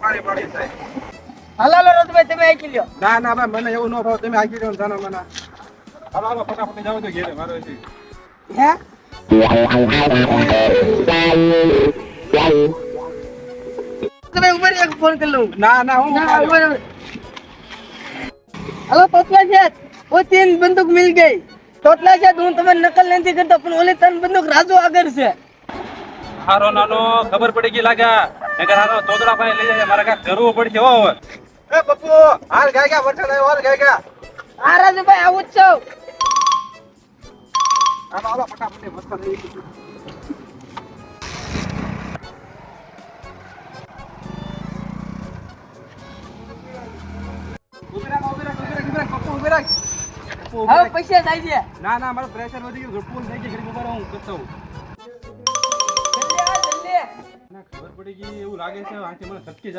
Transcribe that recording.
પાણી પડી જાય. હાલો રોજભાઈ તમે આકી લ્યો. ના ના ભાઈ મને એવું ન ભાવ તમે આખી રહ્યો જાનો મને. હાલો હાલો ફટાફટ જાવ તો ઘેરે મારો છે. હે તમે ઉપર એક ફોન કરી લઉં. ના ના હું ના ઉપર हेलो तोतला છે वो 3 बंदूक मिल गई तोतला છે હું તમને નકલ નથી કરતો પણ ઓલી 3 બંદૂક રાજુ આગળ છે. હારો નાનો ખબર પડી ગઈ લાગ્યા નકર હારો તોતડા ભાઈ લઈ જાય મારે કાક કરવું પડશે હો હવે. એ પપ્પુ હાલ ગાય ગયા વરસાદ આવ્યો હાલ ગાય ગયા. આ રાજુભાઈ આવું જ છો. હાલો હાલો ફટાફટ વરસાદ આવી ગયો. હવે પૈસા થાય છે. ના ના મારું પ્રેશર વધી ગયું ફૂલ થઈ ગઈ ઘડી ઉભા રહો હું કરતો હું. જલ્દી આ જલ્દી ના ખબર પડી ગઈ એવું લાગે છે આથી મને ધટકી જાવ